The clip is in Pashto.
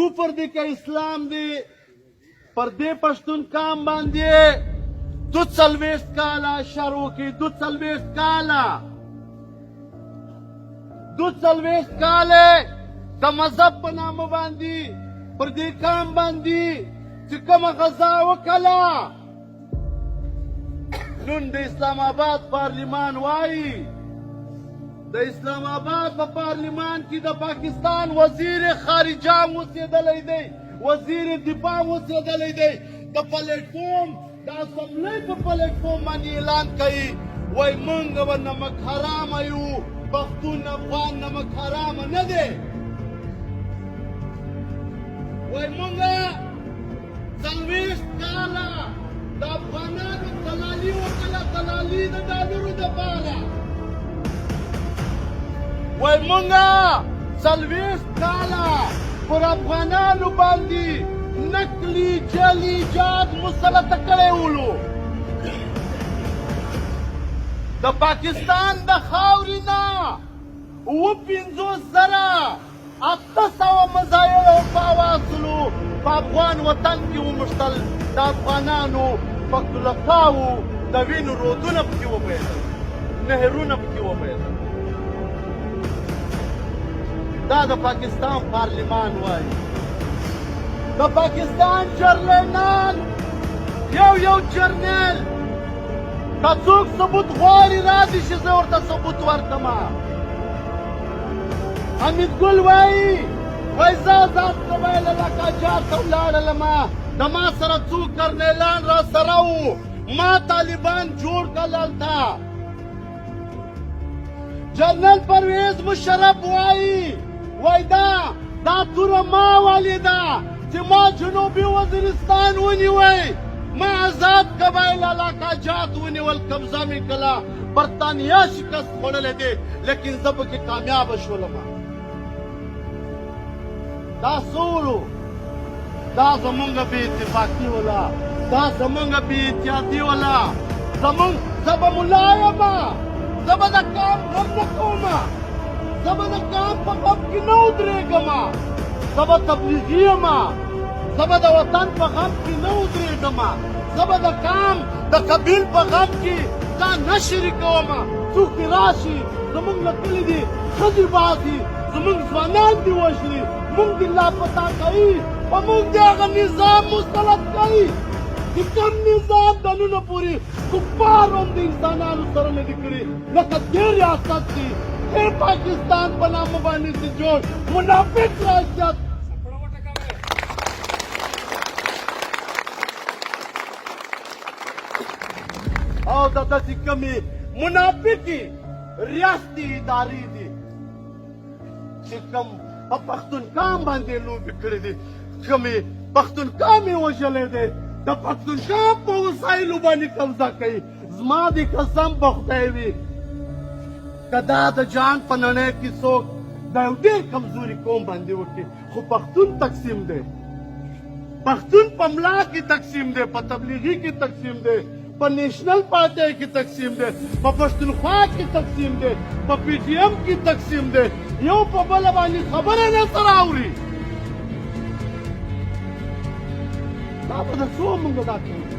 کفر دی که اسلام دی پر دې پښتون قام باندې 42 کاله شروع کی 42 کاله 42 کاله د مذهب په نامه باندې پر دې قام باندې چې کومه غزا وکړه نن د اسلام آباد پارلیمان وایي د اسلام آباد په پارلیمان کې د پاکستان وزیر خارجه اوسېدلی دی وزیر دفاع اوسېدلی دی د پلیټفارم د اسمبلۍ په پلیټفارم باندې اعلان کوي وایي موږ به نمک حرامه یو پښتون افغان نمک حرامه نه دی وایي موږ 40 کاله د افغانانو دلالي وکړه دلالي د ډالرو دپاره وای مونږه 40 کاله پر افغانانو باندې نقلي جعلي جاد مسلط کړی ولو د پاکستان د خاورې نه 800 مزایل او پاواسلو په افغان وطن کې ومشتل د افغانانو په کلکاو د وینو رودونه پکې وبهېدل نهرونه پکې وبهېدل دا د پاکستان پارلیمان وایي د پاکستان جرنیلان یو جرنیل که څوک ثبوت غواړي راشي چې زه ورته ثبوت ورکړم حمید ګل وایي وایي زه ذات قبایل علاقه جات ته ولاړلم د ما سره څو کرنیلان را سره وو ما طالبان جوړ کړل هلته جنرال پرویز مشرف وایي وای دا توره ما ولیده چې ما جنوبي وزیرستان ونیوی ما آزاد قبایل علاقه جات ونیول قبضه مې کړه برطانیه شکست خوړلی دی لیکن زه پکې کامیابه شولم دا څه دا زمونږ بې اتفاقي وله دا زمونږ بې احتیاطي وله زه به ملا یم زه به د کام غم نه کوم زه به د کام په غم کې نه ودرېږم زه به تبلیغي یم زه به د وطن په غم کې نه ودرېږم زه به د کام د قبیل په غم کې ځان نه شریکوم څوک دې راشي زمونږ له کلي دې ښځې باسي زمونږ ځوانان دې وژني مونږ دې لاپتا کوي په مونږ دې هغه نظام مسلط کوي چې کوم نظام د ننه پورې کفار هم د انسانانو سره نه دي کړي لکه دې ریاست کې پاکستان په نامه باندې چې جوړ منافق ریاست او د داسې کمې منافقې ریاستي ادارې دي چې کوم په پښتونخوا باندې لوبې کړې دي کومې پښتونخوا مې وژلی دی د پښتونخوا په وسایلو باندې قبضه کوي زما د قسم په خدای وي که دا د جان په نړۍ کې څوک دا یو ډېر کمزوري قوم باندې وکړي خو پښتون تقسیم دی پښتون په ملا کې تقسیم دی په تبلیغي کې تقسیم دی په نیشنل پارټۍ کې تقسیم دی په پښتونخوا کې تقسیم دی په پی ټي ایم کې تقسیم دی یو په بله باندې خبره نه سره اوري دا به د څو موږ دا کوو